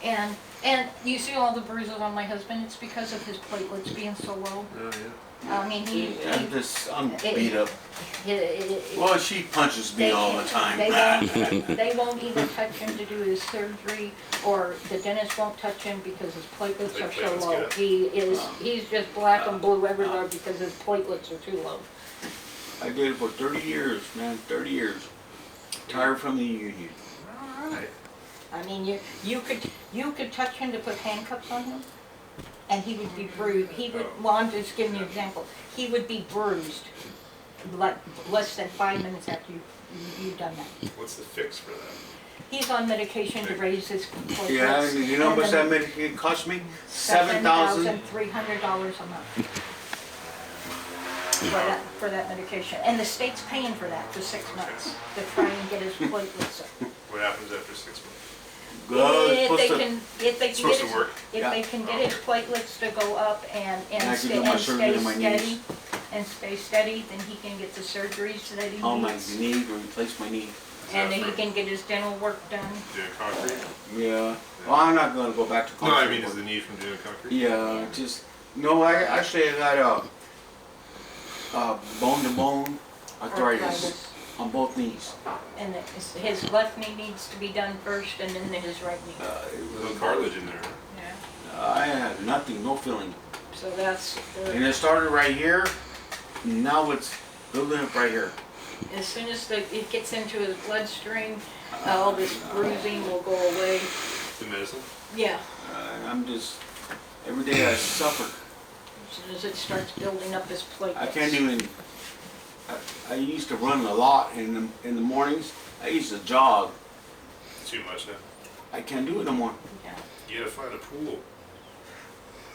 And you see all the bruises on my husband, it's because of his platelets being so low. Oh, yeah. I mean, I'm beat up. Well, she punches me all the time. They won't even touch him to do his surgery, or the dentist won't touch him because his platelets Like are so platelets low. get up. He's just black and blue everywhere because his platelets are too low. I did it for 30 years, man, 30 years. Tired from the union. All right. I mean, you could touch him to put handcuffs on him, and he would be bruised. Well, I'm just giving you an example. He would be bruised, like less than 5 minutes after you've done that. What's the fix for that? He's on medication to raise his platelets. Yeah, and you know how much that medication cost me? $7,000. $7,300 a month. For that medication, and the state's paying for that for 6 months to try and get his platelets up. What happens after 6 months? If they Supposed can to work. if they can get his platelets to go up and I can stay do my surgery on my steady, then he can get the surgeries that he On my needs, knee, to replace my knee. and then he can get his dental work done. Doing concrete? Yeah. Well, I'm not gonna go back to No, I concrete mean, is work. the need from doing concrete? Yeah, just, no, I got bone-to-bone arthritis on both knees. And his left knee needs to be done first, and then his right knee. No cartilage in there. Yeah. I have nothing, no feeling. So that's And it started right here, now it's building up right here. as soon as it gets into his bloodstream, all this bruising will go away. The medicine? Yeah. I'm just, every day I suffer. As soon as it starts building up his platelets. I can't even, I used to run a lot in the mornings. I used to jog. Too much now. I can't do it no more. Yeah. You gotta find a pool.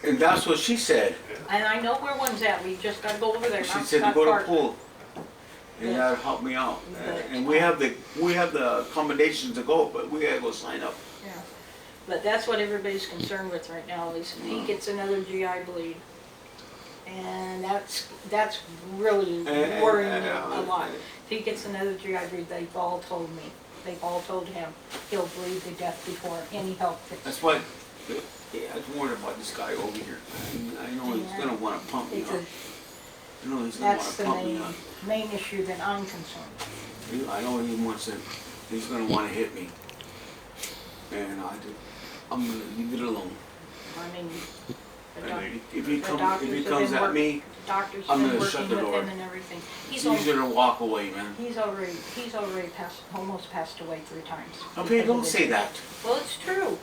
And that's what she said. And I know where one's at, we just gotta go over there. She Not- said to not go to far. the pool. And Yeah. that'd help me out. But- And we have the accommodations to go, but we gotta go sign up. Yeah. But that's what everybody's concerned with right now, is if he gets another GI bleed. And that's really worrying me a lot. If he gets another GI bleed, they've all told me, they've all told him, he'll bleed to death before any help gets. That's what, yeah, I was worried about this guy over here. I know he's gonna wanna pump me up. Because I know he's gonna that's wanna the pump me up. main issue that I'm concerned with. I know he wants to, he's gonna wanna hit me. And I'm gonna leave it alone. I mean, the I think- If he doctors comes have at me, doctors I'm have been gonna shut working the with door. him and everything. it's easier to walk away, man. He's already almost passed away 3 times. Okay, because don't of say it. that. Well, it's true.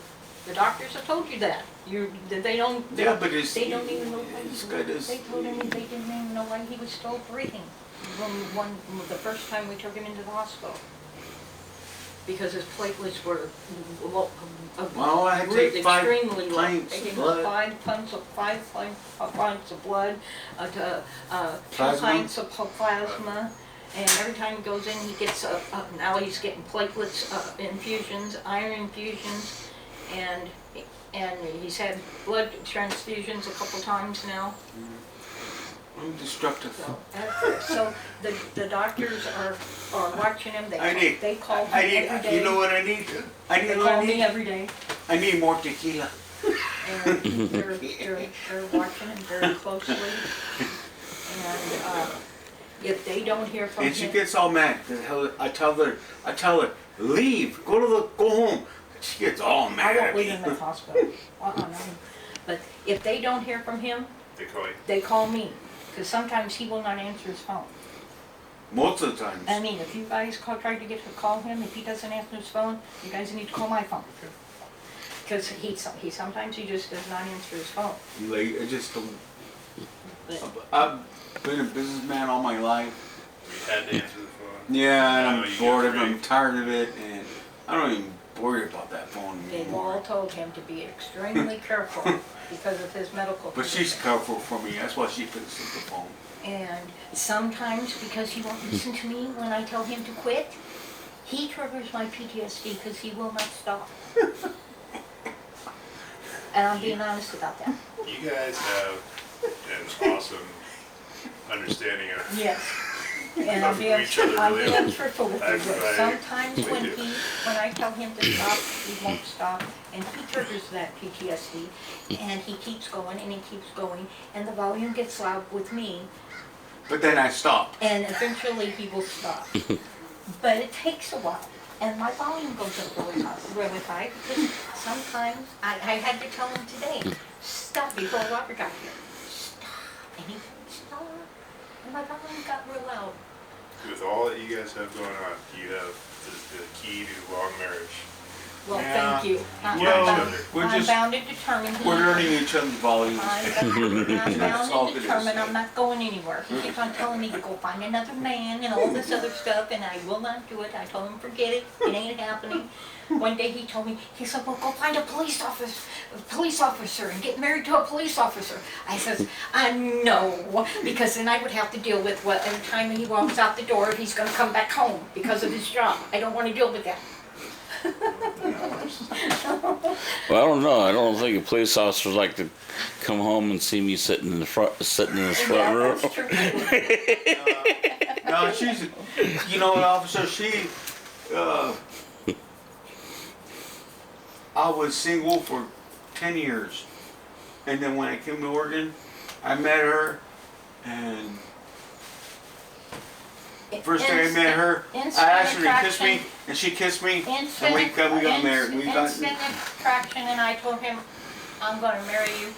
The doctors have told you that. They don't. Yeah, but it's, They don't even know why this guy does. They told him they didn't even know why he was still breathing. The first time we took him into the hospital. Because his platelets were Well, I had to take 5 extremely low. pints They of gave him blood. 5 pints of blood, 2 Plasma? pints of plasma. And every time he goes in, he gets, now he's getting platelets infusions, iron infusions, and he's had blood transfusions a couple times now. I'm destructive. So the doctors are watching him, they call him I every need, day. you know what I need? They call me every day, I need more tequila. and they're watching him very closely. And if they don't hear from And she him, gets all mad, 'cause I tell her, leave, go home. She gets all I mad won't at leave me. him in the hospital. No. But if they don't hear from him, They call you. they call me, because sometimes he will not answer his phone. Most of the times. I mean, if you guys try to call him, if he doesn't answer his phone, you guys need to call my phone. Because he sometimes he just does not answer his phone. Like, I just don't. But I've been a businessman all my life. We had to answer the phone. Yeah, and I know, I'm you bored get of it, I'm afraid. tired of it, and I don't even worry about that phone they've anymore. all told him to be extremely careful because of his medical But she's condition. careful for me, that's why she picks up the phone. And sometimes, because he won't listen to me when I tell him to quit, he triggers my PTSD because he will not stop. And I'm being honest about that. You guys have an awesome understanding of Yes. And I'm being, each other, I'm really. being truthful with you, but Everybody- sometimes we when do. when I tell him to stop, he won't stop, and he triggers that PTSD, and he keeps going, and he keeps going, and the volume gets loud with me, But then I stop. and eventually he will stop. But it takes a while, and my volume goes up really high, because sometimes, I had to tell him today, stop before Robert got here. Stop, and he wouldn't stop, and my volume got real loud. With all that you guys have going on, you have the key to long marriage. Well, Yeah. thank you. I'm Well, bound- we're I'm just- bound and determined. We're learning each other's volumes. I'm That's bound all and it is. determined, I'm not going anywhere. He keeps on telling me to go find another man and all this other stuff, and I will not do it. I told him, forget it, it ain't happening. One day he told me, he said, well, go find a police officer and get married to a police officer. I says, no, because then I would have to deal with what, every time he walks out the door, he's gonna come back home because of his job. I don't wanna deal with that. Well, I don't know. I don't think a police officer would like to come home and see me sitting in this front Yeah, room. that's true. No, she's, you know what, officer, I was single for 10 years. And then when I came to Oregon, I met her, and first day I met her, I asked her to kiss me, and she kissed me, and we got married. Instant attraction, and I told him, I'm gonna marry you.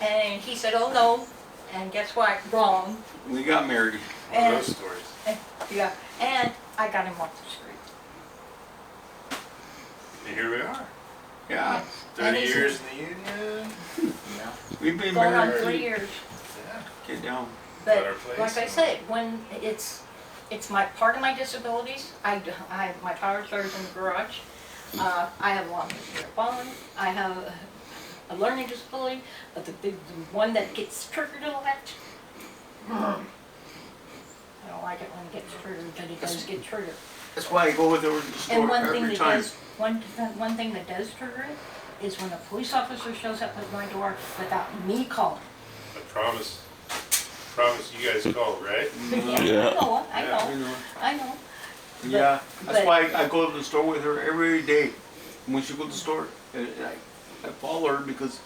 And he said, oh no, and guess what, wrong. We got married. One of And, those stories. yeah, and I got him off the street. And here we are. Yeah, And 30 he's- years in the union. No, we've been going on married. 3 years. Yeah. Get down. But Better place. like I said, when it's my part of my disabilities, my power chair's in the garage. I have a long history of falling. I have a learning disability, but the one that gets triggered a lot. I don't like it when it gets triggered, but it does get triggered. That's why I go with her to the And store one thing every that time. does, one thing that does trigger it is when a police officer shows up at my door without me calling. I promise you guys called, right? Yeah. I know, I know. Yeah, that's but- why I go to the store with her every day. When she goes to the store, I follow her because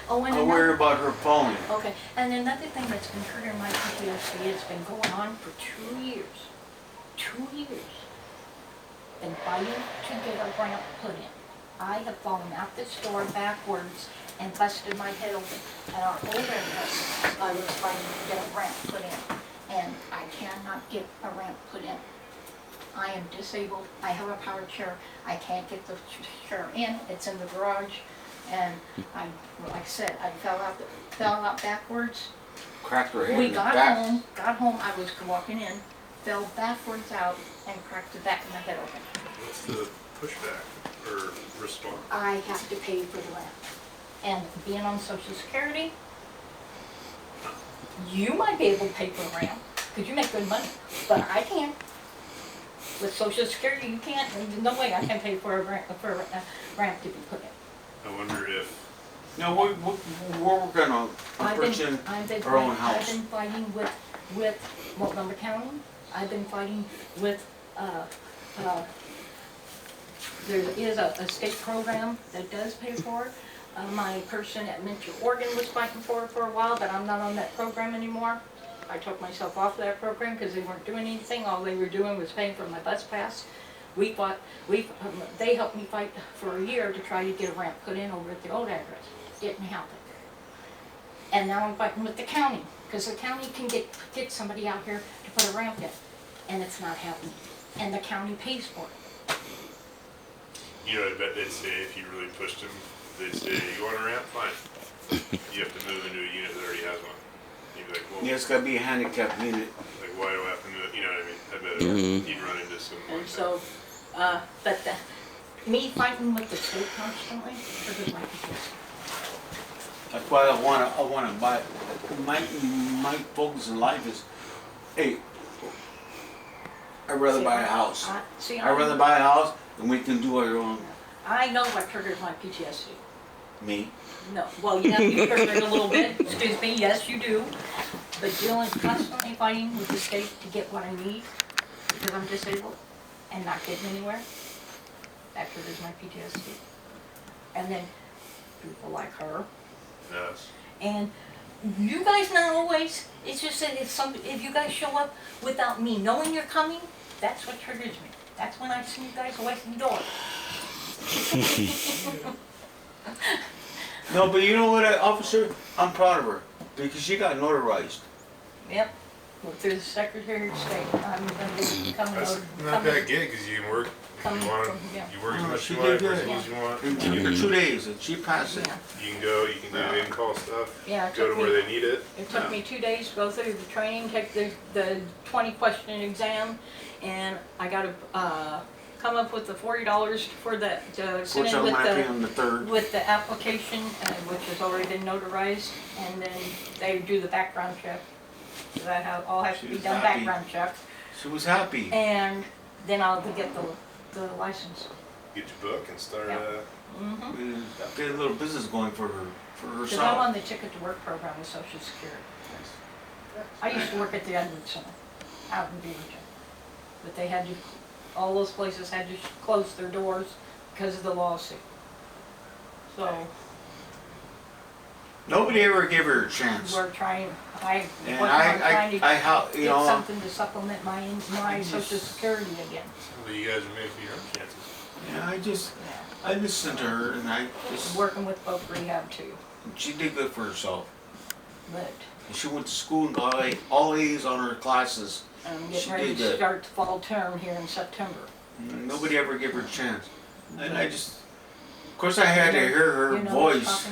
Oh, and I worry another, about her falling. okay, and another thing that's been triggering my PTSD, it's been going on for 2 years. 2 years. Been fighting to get a ramp put in. I have fallen out this door backwards and busted my head open. At our old address, I was fighting to get a ramp put in, and I cannot get a ramp put in. I am disabled, I have a power chair, I can't get the chair in, it's in the garage, and like I said, I fell out backwards. Cracked her head We in the got back. home, I was walking in, fell backwards out and cracked the back of my head open. What's the pushback or response? I have to pay for the ramp. And being on Social Security, you might be able to pay for the ramp, because you make good money, but I can't. With Social Security, you can't, there's no way I can pay for a ramp to be put in. I wonder if No, we're working on purchasing our own I've house. been fighting with Montgomery County. I've been fighting with, there is a state program that does pay for it. My person at Mentor Oregon was fighting for it for a while, but I'm not on that program anymore. I took myself off that program because they weren't doing anything. All they were doing was paying for my bus pass. They helped me fight for a year to try to get a ramp put in over at the old address. Didn't happen. And now I'm fighting with the county, because the county can get somebody out here to put a ramp in, and it's not happening. And the county pays for it. you know, I bet they'd say if you really pushed them, they'd say, you want a ramp? Fine. You have to move into a unit that already has one. You'd be like, well, Yeah, it's gotta be a handicap unit. like, why do I have to move? You know what I mean? I bet Mhm. you'd run into some. And so, but me fighting with the state constantly triggers my PTSD. That's why I wanna buy, my focus in life is, hey, I'd rather buy a house. I'd rather buy a house and we can do our own, I know what triggers my PTSD. me. No, well, yeah, you trigger it a little bit, excuse me, yes, you do. but constantly fighting with the state to get what I need because I'm disabled and not getting anywhere. That triggers my PTSD. And then people like her. Yes. And you guys not always, it's just that if you guys show up without me knowing you're coming, that's what triggers me. That's when I see you guys away from the door. No, but you know what, officer? I'm proud of her because she got notarized. Yep, through the Secretary of State. I'm gonna be coming That's over. not bad gig, cause you can work, Coming you want, from- yeah. you work as Oh, much as she you want, did for as good. little as you want. It took her 2 days and she passed it. Yeah. You can go, you can do Yeah. in-call stuff, Yeah, it go took to where me- they need it. It took me 2 days to go through the training, take the 20 question exam, and I gotta, come up with the $40 for the, to send Which in I'm with happy the, on the 3rd. with the application, which has already been notarized, and then they do the background check. So that all has to She be was done happy. background check, She was happy. and then I'll get the license. Get your book and start, Yeah. Mm-hmm. And get a little business going for her, for Because I'm herself. on the Ticket to Work program with Social Security. I used to work at the Edward Center out in Beaverton. But they had to, all those places had to close their doors because of the lawsuit. So Nobody ever gave her a chance. we're trying, And I'm trying to I help, you get know, something to supplement my Social Security again. so you guys are making your own chances. Yeah. I listened to her and I just, Working with both rehab too, she did good for herself. but And she went to school and got all A's on her classes. I'm She getting ready did to good. start the fall term here in September. And nobody ever gave her a chance. And I just, of course I had to hear her You know what I'm voice. talking